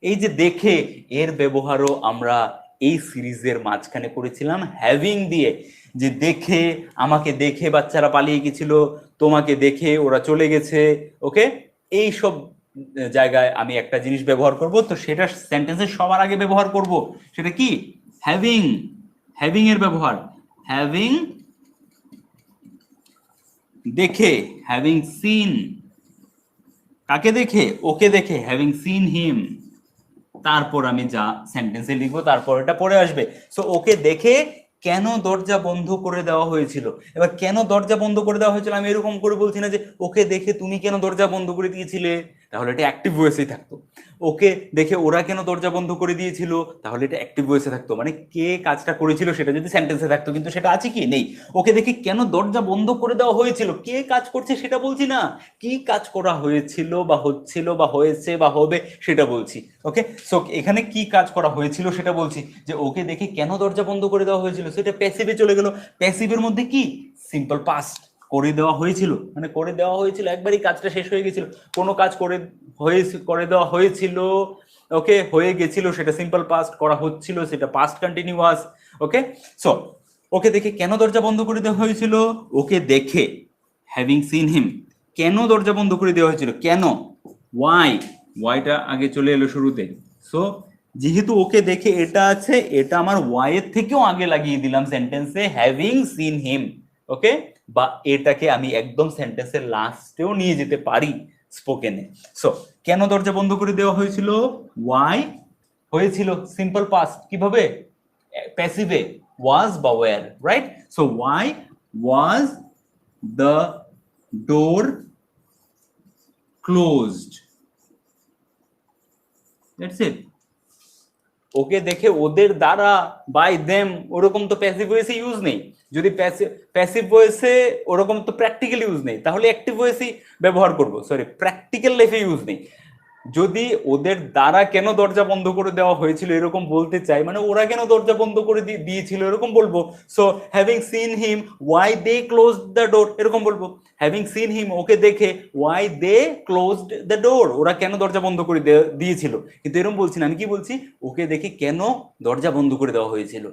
এই যে দেখে, এর ব্যবহারও আমরা এই সিরিজের মাঝখানে করেছিলাম হ্যাভিং দিয়ে, যে দেখে, আমাকে দেখে বাচ্চারা পালিয়ে গেছিল, তোমাকে দেখে ওরা চলে গেছে। ওকে, এই সব জায়গায় আমি একটা জিনিস ব্যবহার করব, তো সেটা সেন্টেন্সে সবার আগে ব্যবহার করব, সেটা কি, হ্যাভিং। হ্যাভিং এর ব্যবহার, হ্যাভিং দেখে, হ্যাভিং সিন। কাকে দেখে, ওকে দেখে, হ্যাভিং সিন হিম। তারপর আমি যা সেন্টেন্সে লিখবো তারপর এটা পড়ে আসবে। সো ওকে দেখে কেন দরজা বন্ধ করে দেওয়া হয়েছিল। এবার কেন দরজা বন্ধ করে দেওয়া হয়েছিল, আমি এরকম করে বলছি না যে ওকে দেখে তুমি কেন দরজা বন্ধ করে দিয়েছিলে, তাহলে এটা অ্যাক্টিভ ভয়েসেই থাকতো। ওকে দেখে ওরা কেন দরজা বন্ধ করে দিয়েছিল, তাহলে এটা অ্যাক্টিভ ভয়েসে থাকতো, মানে কে কাজটা করেছিল সেটা যদি সেন্টেন্সে থাকতো, কিন্তু সেটা আছে কি, নেই। ওকে দেখে কেন দরজা বন্ধ করে দেওয়া হয়েছিল, কে কাজ করছে সেটা বলছি না, কি কাজ করা হয়েছিল বা হচ্ছিল বা হয়েছে বা হবে সেটা বলছি। ওকে, সো এখানে কি কাজ করা হয়েছিল সেটা বলছি, যে ওকে দেখে কেন দরজা বন্ধ করে দেওয়া হয়েছিল, সেটা প্যাসিভে চলে গেল। প্যাসিভের মধ্যে কি, সিম্পল পাস্ট, করে দেওয়া হয়েছিল, মানে করে দেওয়া হয়েছিল, একবারই কাজটা শেষ হয়ে গেছিল। কোনো কাজ করে দেওয়া হয়েছিল, ওকে, হয়ে গেছিল সেটা সিম্পল পাস্ট, করা হচ্ছিল সেটা পাস্ট কন্টিনিউয়াস। ওকে, সো ওকে দেখে কেন দরজা বন্ধ করে দেওয়া হয়েছিল, ওকে দেখে, হ্যাভিং সিন হিম, কেন দরজা বন্ধ করে দেওয়া হয়েছিল, কেন, ওয়াই, ওয়াইটা আগে চলে এলো শুরুতে। সো যেহেতু ওকে দেখে এটা আছে, এটা আমার ওয়াই এর থেকেও আগে লাগিয়ে দিলাম সেন্টেন্সে, হ্যাভিং সিন হিম। ওকে, বা এটাকে আমি একদম সেন্টেন্সের লাস্টেও নিয়ে যেতে পারি স্পোকেনে। সো কেন দরজা বন্ধ করে দেওয়া হয়েছিল, ওয়াই, হয়েছিল সিম্পল পাস্ট, কিভাবে, প্যাসিভে, ওয়াজ বা were, right. So why was the door closed, that's it. Okay দেখে, ওদের দ্বারা, বাই দেম, ওরকম তো প্যাসিভ ভয়েসে ইউজ নেই। যদি প্যাসিভ ভয়েসে ওরকম তো প্র্যাকটিক্যাল ইউজ নেই, তাহলে অ্যাক্টিভ ভয়েসই ব্যবহার করব, সরি, প্র্যাকটিক্যাল লাইফে ইউজ নেই। যদি ওদের দ্বারা কেন দরজা বন্ধ করে দেওয়া হয়েছিল এরকম বলতে চাই, মানে ওরা কেন দরজা বন্ধ করে দিয়েছিল এরকম বলবো। So having seen him why they closed the door, এরকম বলবো। হ্যাভিং সিন হিম, ওকে দেখে, why they closed the door, ওরা কেন দরজা বন্ধ করে দিয়েছিল। কিন্তু এরকম বলছি না, আমি কি বলছি, ওকে দেখে কেন দরজা বন্ধ করে দেওয়া হয়েছিল,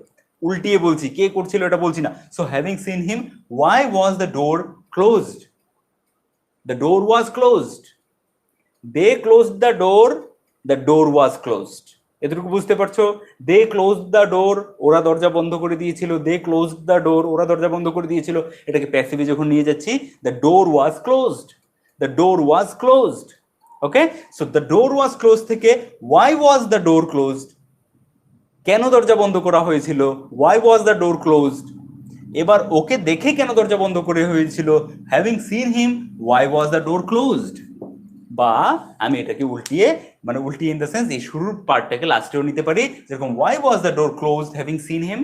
উল্টিয়ে বলছি, কে করছিল এটা বলছি না। So having seen him why was the door closed, the door was closed, they closed the door was closed. এতটুকু বুঝতে পারছো, দে ক্লোজড দ্য ডোর, ওরা দরজা বন্ধ করে দিয়েছিল, দে ক্লোজড দ্য ডোর, ওরা দরজা বন্ধ করে দিয়েছিল। এটাকে প্যাসিভে যখন নিয়ে যাচ্ছি, the door was closed, the door was closed. Okay, so the door was close থেকে why was the door closed, কেন দরজা বন্ধ করা হয়েছিল, why was the door closed. এবার ওকে দেখে কেন দরজা বন্ধ করে হয়েছিল, having seen him why was the door closed. বা আমি এটাকে উল্টিয়ে, মানে উল্টিয়ে ইন দ্য সেন্স, এই শুরুর পার্টটাকে লাস্টেও নিতে পারি, যেরকম Y was the door closed having seen him,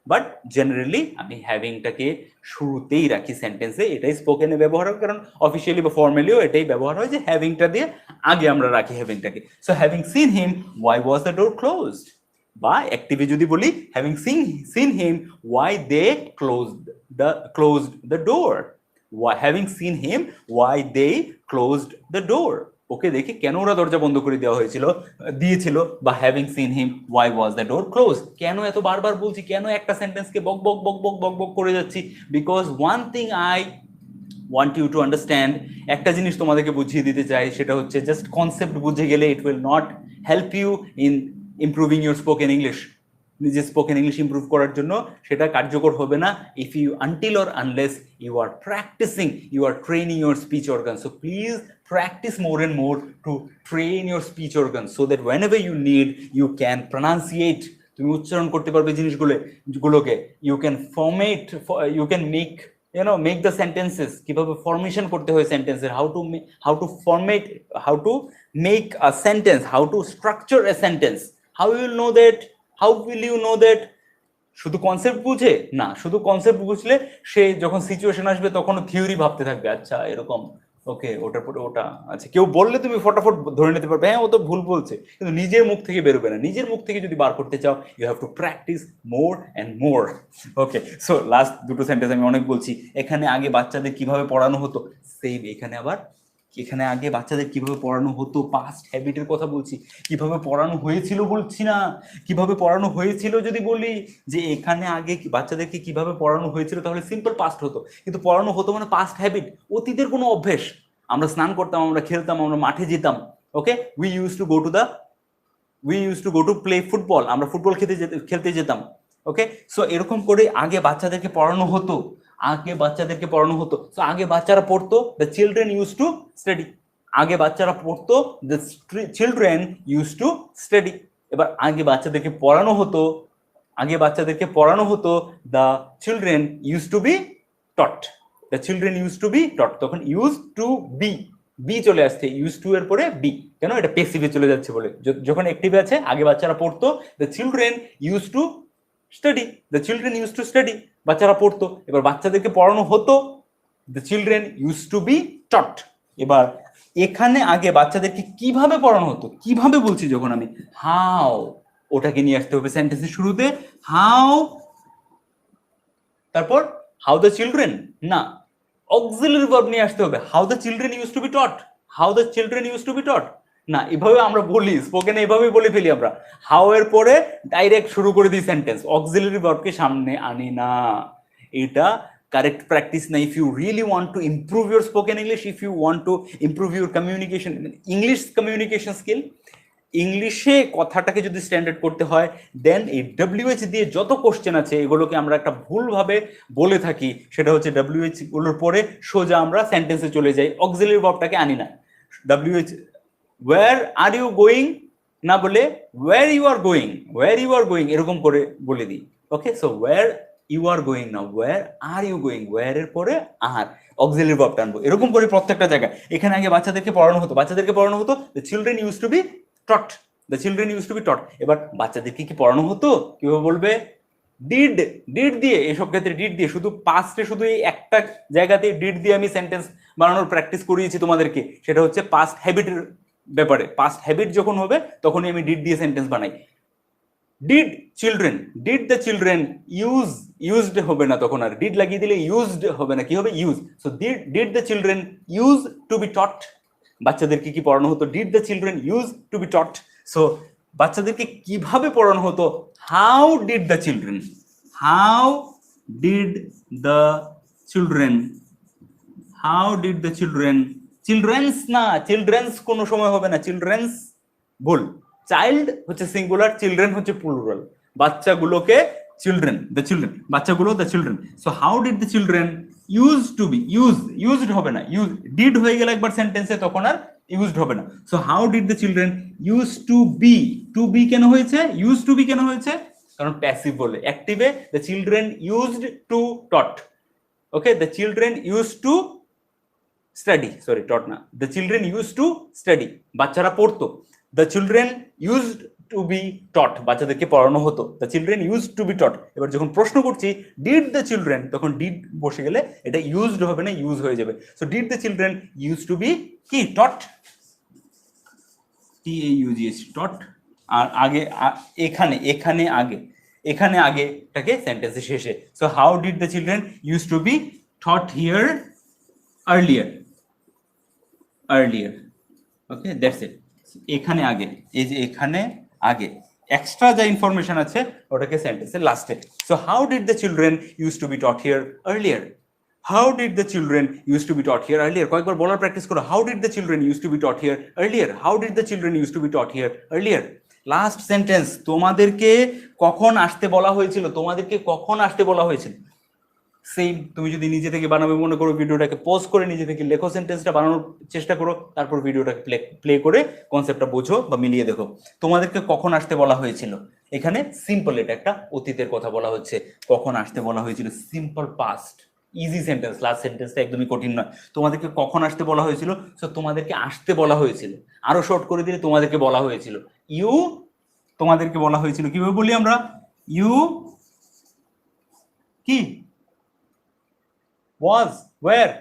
but generally আমি হ্যাভিংটাকে শুরুতেই রাখি সেন্টেন্সে, এটাই স্পোকেনে ব্যবহার হয়, কারণ অফিসিয়ালি বা ফর্মালিও এটাই ব্যবহার হয় যে হ্যাভিংটা দিয়ে আগে আমরা রাখি হ্যাভিংটাকে। So having seen him why was the door closed, বা অ্যাক্টিভে যদি বলি, having seen him why they closed the door, having seen him why they closed the door, okay দেখে কেন ওরা দরজা বন্ধ করে দিয়েছিল, বা having seen him why was the door close. কেন এত বারবার বলছি, কেন একটা সেন্টেন্সকে বক বক বক বক বক বক করে যাচ্ছি, because one thing I want you to understand, একটা জিনিস তোমাদেরকে বুঝিয়ে দিতে চাই, সেটা হচ্ছে জাস্ট কনসেপ্ট বুঝে গেলে it will not help you in improving your spoken English. নিজের স্পোকেন ইংলিশ ইমপ্রুভ করার জন্য সেটা কার্যকর হবে না if you until or unless you are practicing, you are training your speech organ. So please practice more and more to train your speech organs so that whenever you need you can pronunciate, তুমি উচ্চারণ করতে পারবে জিনিসগুলোকে, you can formate, you can make, make the sentences, কিভাবে formation করতে হয় সেন্টেন্সের, how to formate, how to make a sentence, how to structure a sentence, how will you know that শুধু কনসেপ্ট বুঝে না, শুধু কনসেপ্ট বুঝলে সে যখন সিচুয়েশন আসবে তখন থিওরি ভাবতে থাকবে, আচ্ছা এরকম ওকে, ওটার পরে ওটা, আচ্ছা কেউ বললে তুমি ফটাফট ধরে নিতে পারবে হ্যাঁ ও তো ভুল বলছে, কিন্তু নিজের মুখ থেকে বেরোবে না। নিজের মুখ থেকে যদি বার করতে চাও you have to practice more and more. Okay, so last দুটো সেন্টেন্স আমি অনেক বলছি। এখানে আগে বাচ্চাদের কিভাবে পড়ানো হতো, সেম এখানে আবার, এখানে আগে বাচ্চাদের কিভাবে পড়ানো হতো, পাস্ট হ্যাবিটের কথা বলছি, কিভাবে পড়ানো হয়েছিল বলছি না, কিভাবে পড়ানো হয়েছিল যদি বলি যে এখানে আগে বাচ্চাদেরকে কিভাবে পড়ানো হয়েছিল তাহলে সিম্পল পাস্ট হতো, কিন্তু পড়ানো হতো মানে পাস্ট হ্যাবিট, অতীতের কোনো অভ্যেস। আমরা স্নান করতাম, আমরা খেলতাম, আমরা মাঠে যেতাম। Okay, we use to go to play football, আমরা ফুটবল খেলতে যেতাম। ওকে, সো এরকম করে আগে বাচ্চাদেরকে পড়ানো হতো, আগে বাচ্চাদেরকে পড়ানো হতো। সো আগে বাচ্চারা পড়তো, the children use to study. আগে বাচ্চারা পড়তো, the children use to study. এবার আগে বাচ্চাদেরকে পড়ানো হতো, আগে বাচ্চাদেরকে পড়ানো হতো, the children use to be taught. The children use to be টট, তখন ইউজ টু বি, বি চলে আসছে ইউজ টু এর পরে বি, কেন এটা পেসিভে চলে যাচ্ছে বলে। যখন অ্যাক্টিভে আছে আগে বাচ্চারা পড়তো, the children use to study, the children use to study, বাচ্চারা পড়তো। এবার বাচ্চাদেরকে পড়ানো হতো, the children use to be taught. এবার এখানে আগে বাচ্চাদেরকে কিভাবে পড়ানো হতো, কিভাবে বলছি যখন আমি, হাউ, ওটাকে নিয়ে আসতে হবে সেন্টেন্সের শুরুতে, হাউ, তারপর হাউ দ্য চিলড্রেন, না অক্সিলারি ভার্ব নিয়ে আসতে হবে, how the children use to be taught, how the children use to be টট। না, এভাবে আমরা বলি স্পোকেনে, এভাবেই বলে ফেলি আমরা, হাউ এর পরে ডাইরেক্ট শুরু করে দিই সেন্টেন্স, অক্সিলারি ভার্বকে সামনে আনি না। এটা কারেক্ট প্র্যাকটিস না। If you really want to improve your spoken English, if you want to improve your communication, English communication skill, ইংলিশে কথাটাকে যদি স্ট্যান্ডার্ড করতে হয়, দেন এই ডব্লিউএইচ দিয়ে যত কোশ্চেন আছে এগুলোকে আমরা একটা ভুলভাবে বলে থাকি, সেটা হচ্ছে ডব্লিউএইচ গুলোর পরে সোজা আমরা সেন্টেন্সে চলে যাই, অক্সিলারি ভার্বটাকে আনি না। WH, where are you going না বলে where you are going, where you are going এরকম করে বলে দিই। Okay, so where you are going না, where are you going, where এর পরে আর অক্সিলারি ভার্ব টানবো, এরকম করে প্রত্যেকটা জায়গায়। এখানে আগে বাচ্চাদেরকে পড়ানো হতো, the children use to be taught, the children use to be taught. এবার বাচ্চাদেরকে কি পড়ানো হতো, কিভাবে বলবে, ডিড, ডিড দিয়ে, এসব ক্ষেত্রে ডিড দিয়ে, শুধু পাস্টে শুধু এই একটা জায়গাতে ডিড দিয়ে আমি সেন্টেন্স বানানোর প্র্যাকটিস করিয়েছি তোমাদেরকে, সেটা হচ্ছে পাস্ট হ্যাবিটের ব্যাপারে। পাস্ট হ্যাবিট যখন হবে তখনই আমি ডিড দিয়ে সেন্টেন্স বানাই। Did children, did the children use, used হবে না তখন, আর ডিড লাগিয়ে দিলে ইউজড হবে না, কি হবে, use. So did the children use to be taught, বাচ্চাদেরকে কি পড়ানো হতো, did the children use to be taught. So বাচ্চাদেরকে কিভাবে পড়ানো হতো, how did the children, how did the children, how did the children, children's না, চিলড্রেন্স কোনো সময় হবে না, চিলড্রেন্স ভুল, চাইল্ড হচ্ছে সিঙ্গুলার, চিলড্রেন হচ্ছে প্লুরাল, বাচ্চাগুলোকে চিলড্রেন, দ্য চিলড্রেন, বাচ্চাগুলো the children. So how did the children use to B, used হবে না, ডিড হয়ে গেলে একবার সেন্টেন্সে তখন আর ইউজড হবে না। So how did the children use to be কেন হয়েছে, ইউজ টু বি কেন হয়েছে, কারণ প্যাসিভ বলে। অ্যাক্টিভে the children used to taught, okay, the children use to study, sorry taught না, the children use to study, বাচ্চারা পড়তো, the children used to be taught, বাচ্চাদেরকে পড়ানো হতো, the children use to be taught. এবার যখন প্রশ্ন করছি ডিড দ্য চিলড্রেন, তখন ডিড বসে গেলে এটা ইউজড হবে না, ইউজ হয়ে যাবে। So did the children use to be কি টট, TAUGH টট। আর আগে এখানে এখানে আগে, এখানে আগেটাকে সেন্টেন্সের শেষে। So how did the children use to be taught here earlier, earlier, okay, that's it। এখানে আগে, এই যে এখানে আগে এক্সট্রা যা ইনফরমেশন আছে ওটাকে সেন্টেন্সের লাস্টে। So how did the children use to be taught here earlier, how did the children use to be taught here earlier, কয়েকবার বলার প্র্যাকটিস করো, how did the children use to be taught here earlier, how did the children use to be taught here earlier। Last sentence, তোমাদেরকে কখন আসতে বলা হয়েছিল, তোমাদেরকে কখন আসতে বলা হয়েছিল, সেম তুমি যদি নিজে থেকে বানাবে মনে করো, ভিডিওটাকে পজ করে নিজে থেকে লেখো, সেন্টেন্সটা বানানোর চেষ্টা করো, তারপর ভিডিওটাকে প্লে করে কনসেপ্টটা বোঝো বা মিলিয়ে দেখো। তোমাদেরকে কখন আসতে বলা হয়েছিল, এখানে সিম্পল, এটা একটা অতীতের কথা বলা হচ্ছে, কখন আসতে বলা হয়েছিল, simple past, easy sentence, last সেন্টেন্সটা একদমই কঠিন নয়। তোমাদেরকে কখন আসতে বলা হয়েছিল, সো তোমাদেরকে আসতে বলা হয়েছিল, আরো শর্ট করে দিলে তোমাদেরকে বলা হয়েছিল, ইউ, তোমাদেরকে বলা হয়েছিল, কিভাবে বলি আমরা, ইউ কি was, where,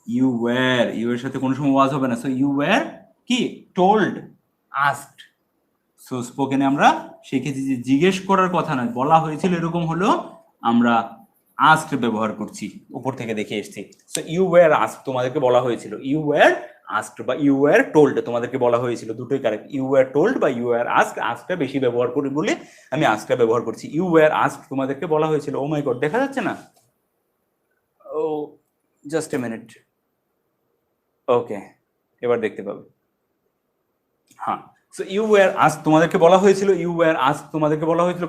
you were, you এর সাথে কোনো সময় ওয়াজ হবে না, সো ইউ ওয়্যার কি টোল্ড, আস্কড। সো স্পোকেনে আমরা শিখেছি যে জিজ্ঞেস করার কথা নয়, বলা হয়েছিল এরকম হলো আমরা আস্কড ব্যবহার করছি, উপর থেকে দেখে এসেছি। সো ইউ ওয়্যার আস্কড, তোমাদেরকে বলা হয়েছিল, ইউ ওয়্যার আস্কড বা ইউ ওয়্যার টোল্ড, তোমাদেরকে বলা হয়েছিল, দুটোই কারেক্ট। ইউ ওয়্যার টোল্ড বা ইউ ওয়্যার আস্কড, আস্কডটা বেশি ব্যবহার করি বলে আমি আস্কডটা ব্যবহার করছি। ইউ ওয়্যার আস্কড তোমাদেরকে বলা হয়েছিল। ও মাই গড, দেখা যাচ্ছে না? ও জাস্ট এ মিনিট, ওকে এবার দেখতে পাবে। হ্যাঁ, সো ইউ ওয়্যার আস্কড তোমাদেরকে বলা হয়েছিল, ইউ ওয়্যার আস্কড তোমাদেরকে বলা হয়েছিল,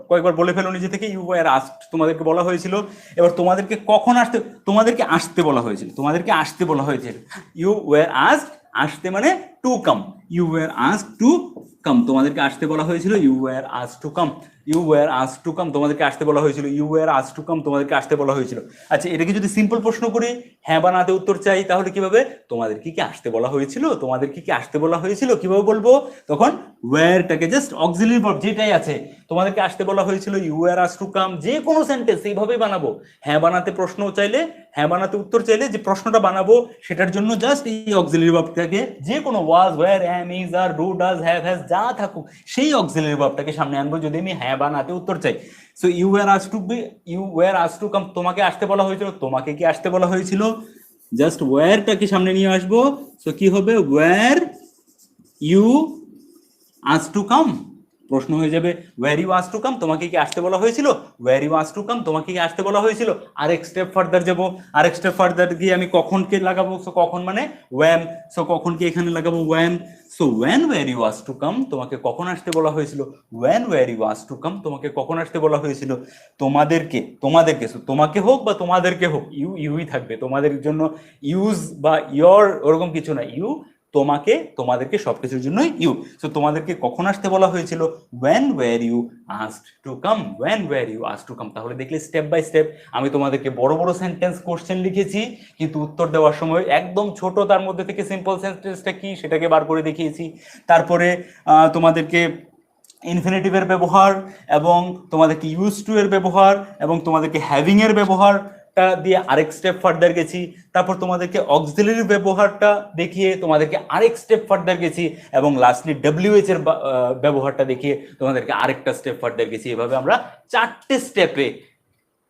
কয়েকবার বলে ফেলো নিজে থেকে, ইউ ওয়্যার আস্কড তোমাদেরকে বলা হয়েছিল। এবার তোমাদেরকে কখন আসতে, তোমাদেরকে আসতে বলা হয়েছিল, তোমাদেরকে আসতে বলা হয়েছিল। ইউ ওয়্যার আস্কড, আসতে মানে to come, you were asked to come, তোমাদেরকে আসতে বলা হয়েছিল, you were asked to come, you were asked to come তোমাদেরকে আসতে বলা হয়েছিল, you were asked to come তোমাদেরকে আসতে বলা হয়েছিল। আচ্ছা, এটাকে যদি সিম্পল প্রশ্ন করি, হ্যাঁ বা নাতে উত্তর চাই, তাহলে কিভাবে? তোমাদেরকে কি আসতে বলা হয়েছিল, তোমাদেরকে কি আসতে বলা হয়েছিল, কিভাবে বলবো তখন? ওয়্যারটাকে জাস্ট অক্সিলারি ভার্ব যেটাই আছে, তোমাদেরকে আসতে বলা হয়েছিল, you were asked to come, যে কোনো সেন্টেন্স এইভাবেই বানাবো। হ্যাঁ বানাতে প্রশ্ন চাইলে, হ্যাঁ বানাতে উত্তর চাইলে যে প্রশ্নটা বানাবো সেটার জন্য জাস্ট এই অক্সিলারি ভার্বটাকে, যে কোনো was, were, am, is, are, do, does, have, has যা থাকুক সেই অক্সিলারি ভার্বটাকে সামনে আনবো যদি আমি হ্যাঁ বানাতে উত্তর চাই। So you were asked to be, you were asked to come, তোমাকে আসতে বলা হয়েছিল, তোমাকে কি আসতে বলা হয়েছিল, জাস্ট ওয়্যারটাকে সামনে নিয়ে আসবো। সো কি হবে? Were you asked to come, প্রশ্ন হয়ে যাবে were you asked to come, তোমাকে কি আসতে বলা হয়েছিল, were you asked to come, তোমাকে কি আসতে বলা হয়েছিল। আরেক স্টেপ ফার্দার যাব, আরেক স্টেপ ফার্দার গিয়ে আমি কখনকে লাগাবো, সো কখন মানে ওয়্যান, সো কখনকে এখানে লাগাবো when. So when were you asked to come, তোমাকে কখন আসতে বলা হয়েছিল, when were you asked to come, তোমাকে কখন আসতে বলা হয়েছিল। তোমাদেরকে, তোমাদেরকে, সো তোমাকে হোক বা তোমাদেরকে হোক, ইউ ইউই থাকবে, তোমাদের জন্য ইউজ বা ইয়র ওরকম কিছু না, ইউ, তোমাকে, তোমাদেরকে, সবকিছুর জন্যই ইউ। সো তোমাদেরকে কখন আসতে বলা হয়েছিল, when were you asked to come, when were you asked to come। তাহলে দেখলে স্টেপ বাই স্টেপ আমি তোমাদেরকে বড় বড় সেন্টেন্স কোশ্চেন লিখেছি, কিন্তু উত্তর দেওয়ার সময় একদম ছোট, তার মধ্যে থেকে সিম্পল সেন্টেন্সটা কি সেটাকে বার করে দেখিয়েছি। তারপরে তোমাদেরকে ইনফিনিটিভের ব্যবহার, এবং তোমাদেরকে ইউজ টু এর ব্যবহার, এবং তোমাদেরকে হ্যাভিং এর ব্যবহারটা দিয়ে আরেক স্টেপ ফার্দার গেছি। তারপর তোমাদেরকে অক্সিলারি ব্যবহারটা দেখিয়ে তোমাদেরকে আরেক স্টেপ ফার্দার গেছি, এবং লাস্টলি ডব্লিউএইচ এর ব্যবহারটা দেখিয়ে তোমাদেরকে আরেকটা স্টেপ ফার্দার গেছি। এভাবে আমরা 4টে স্টেপে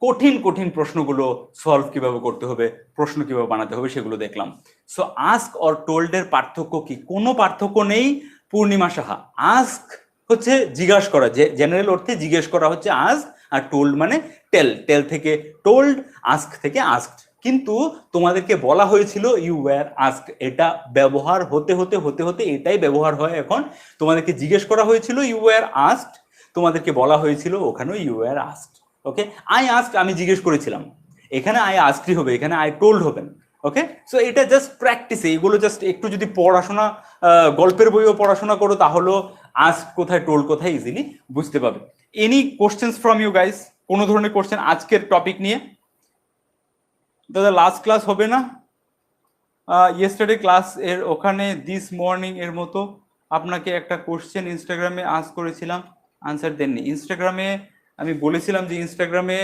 কঠিন কঠিন প্রশ্নগুলো সলভ কিভাবে করতে হবে, প্রশ্ন কিভাবে বানাতে হবে সেগুলো দেখলাম। সো আস্ক অর টোল্ড এর পার্থক্য কি? কোনো পার্থক্য নেই পূর্ণিমা সাহা। আস্ক হচ্ছে জিজ্ঞাসা করা, যে জেনারেল অর্থে জিজ্ঞেস করা হচ্ছে আস্ক, আর টোল্ড মানে টেল, টেল থেকে টোল্ড, আস্ক থেকে আস্কড। কিন্তু তোমাদেরকে বলা হয়েছিল ইউ ওয়্যার আস্কড, এটা ব্যবহার হতে হতে হতে হতে এটাই ব্যবহার হয় এখন। তোমাদেরকে জিজ্ঞেস করা হয়েছিল ইউ ওয়্যার আস্কড, তোমাদেরকে বলা হয়েছিল ওখানেও you were asked. Okay, I asked আমি জিজ্ঞেস করেছিলাম, এখানে আই আস্কডই হবে, এখানে আই টোল্ড হবে না। ওকে, সো এটা জাস্ট প্র্যাকটিসে, এগুলো জাস্ট একটু যদি পড়াশোনা, গল্পের বইও পড়াশোনা করো, তাহলেও আস্ক কোথায়, টোল্ড কোথায় ইজিলি বুঝতে পাবে। Any questions from you guys? কোনো ধরনের কোশ্চেন আজকের টপিক নিয়ে? দাদা লাস্ট ক্লাস হবে না, ইয়েস্টারডে ক্লাস এর ওখানে দিস মর্নিং এর মতো আপনাকে একটা কোশ্চেন ইনস্টাগ্রামে আস্ক করেছিলাম, আনসার দেননি। ইনস্টাগ্রামে আমি বলেছিলাম যে ইনস্টাগ্রামে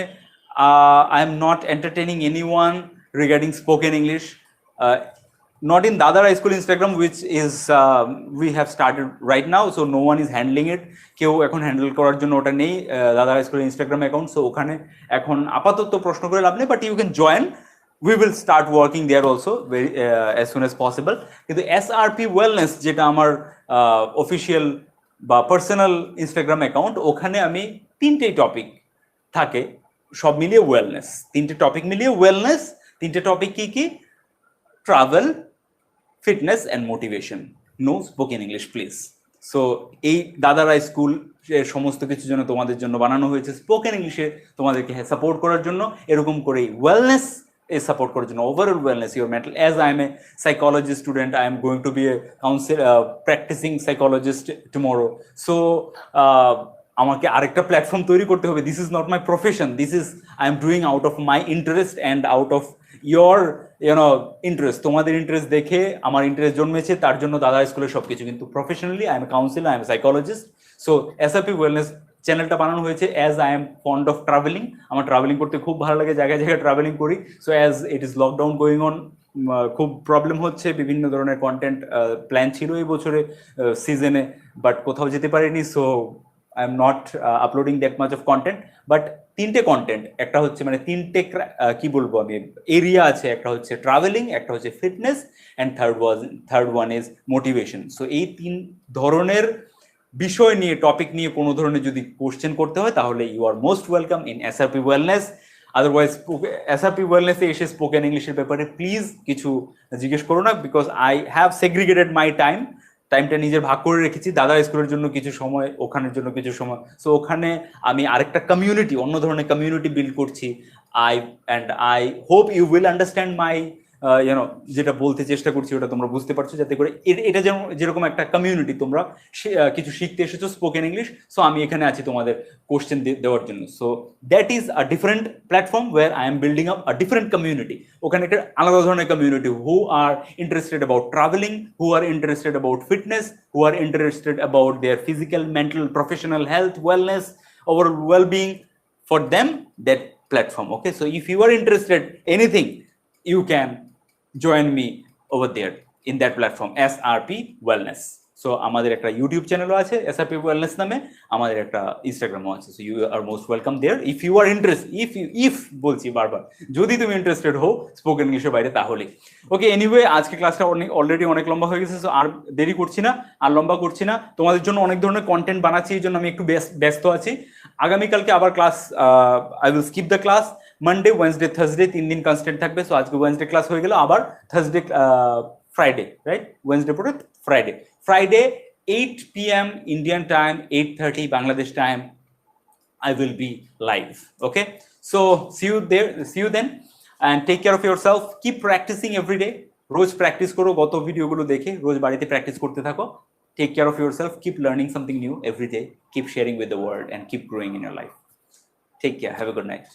I am not entertaining anyone regarding spoken English, not in Dadara School Instagram, which is we have started right now, so no one is handling it, কেউ এখন হ্যান্ডেল করার জন্য ওটা নেই দাদারা স্কুল ইনস্টাগ্রাম অ্যাকাউন্ট। সো ওখানে এখন আপাতত প্রশ্ন করে লাভ নেই, but you can join, we will start working there also very as soon as possible। কিন্তু SRP ওয়েলনেস যেটা আমার অফিসিয়াল বা পার্সোনাল ইনস্টাগ্রাম অ্যাকাউন্ট, ওখানে আমি 3টে টপিক থাকে, সব মিলিয়ে ওয়েলনেস, 3টে টপিক মিলিয়ে ওয়েলনেস। 3টে টপিক কি কি? Travel, fitness and motivation. No spoken English please. So এই দাদারা স্কুল সমস্ত কিছু জন্য তোমাদের জন্য বানানো হয়েছে, স্পোকেন ইংলিশে তোমাদেরকে সাপোর্ট করার জন্য, এরকম করে ওয়েলনেস এ সাপোর্ট করার জন্য, overall wellness, your mental. As I am a psychology student, I am going to be a council practicing psychologist tomorrow. So আমাকে আরেকটা প্ল্যাটফর্ম তৈরি করতে হবে। This is not my profession, this is I am doing out of my interest and out of your interest. তোমাদের interest দেখে আমার interest জন্মেছে, তার জন্য দাদা স্কুলের সবকিছু। কিন্তু professionally I am councillor, I am psychologist. So SRP wellness চ্যানেলটা বানানো হয়েছে as I am fond of travelling. আমার ট্রাভেলিং করতে খুব ভালো লাগে, জায়গায় জায়গায় ট্রাভেলিং করি। So as it is lockdown going on খুব প্রবলেম হচ্ছে, বিভিন্ন ধরনের কন্টেন্ট প্ল্যান ছিল এই বছরে সিজনে, বাট কোথাও যেতে পারিনি, so I am not uploading that much of content. But তিনটে কন্টেন্ট, একটা হচ্ছে মানে তিনটে কি বলবো আমি এরিয়া আছে, একটা হচ্ছে ট্রাভেলিং, একটা হচ্ছে fitness, and third one is motivation. So এই তিন ধরনের বিষয় নিয়ে, টপিক নিয়ে কোনো ধরনের যদি কোশ্চেন করতে হয় তাহলে you are most welcome in SRP wellness. Otherwise SRP ওয়েলনেসে এসে স্পোকেন ইংলিশের ব্যাপারে প্লিজ কিছু জিজ্ঞেস করো না, because I have segregated my টাইমটা নিজের ভাগ করে রেখেছি। দাদা স্কুলের জন্য কিছু সময়, ওখানের জন্য কিছু সময়, সো ওখানে আমি আরেকটা কমিউনিটি, অন্য ধরনের কমিউনিটি বিল্ড করছি। I hope you will understand my you know, যেটা বলতে চেষ্টা করছি ওটা তোমরা বুঝতে পারছো, যাতে করে এটা যেরকম একটা কমিউনিটি, তোমরা কিছু শিখতে এসেছো স্পোকেন ইংলিশ, সো আমি এখানে আছি তোমাদের কোশ্চেন দেওয়ার জন্য। So that is a different platform where I am building up a different community. ওখানে একটা আলাদা ধরনের community, who are interested about travelling, who are interested about fitness, who are interested about their physical, mental, professional health, wellness, overall well-being. For them, that platform. Okay, so if you are interested anything, you can join me over there in that platform, SRP Wellness. So আমাদের একটা YouTube চ্যানেলও আছে SRP Wellness নামে, আমাদের একটা ইনস্টাগ্রামও আছে। So you are most welcome there if you are interest, if বলছি বারবার, যদি তুমি ইন্টারেস্টেড হও স্পোকেন ইংলিশের বাইরে তাহলে। ওকে, এনিওয়ে আজকে ক্লাসটা অলরেডি অনেক লম্বা হয়ে গেছে, সো আর দেরি করছি না, আর লম্বা করছি না। তোমাদের জন্য অনেক ধরনের কন্টেন্ট বানাচ্ছি, এই জন্য আমি একটু ব্যস্ত আছি। আগামীকালকে আবার class, I will skip the class. Monday, Wednesday, Thursday 3 দিন কনস্ট্যান্ট থাকবে। সো আজকে ওয়েনসডে ক্লাস হয়ে গেল, আবার থার্সডে, ফ্রাইডে, রাইট, ওয়েনসডে পরে Friday 8 p.m. Indian time, 8:30 Bangladesh time, I will be live. Okay, so see you there, see you then, and take care of yourself. Keep practicing every day. Rose practice করো, গত ভিডিওগুলো দেখে রোজ বাড়িতে practice করতে থাকো। Take care of yourself. Keep learning something new every day. Keep sharing with the world and keep growing in your life. Take care. Have a good night.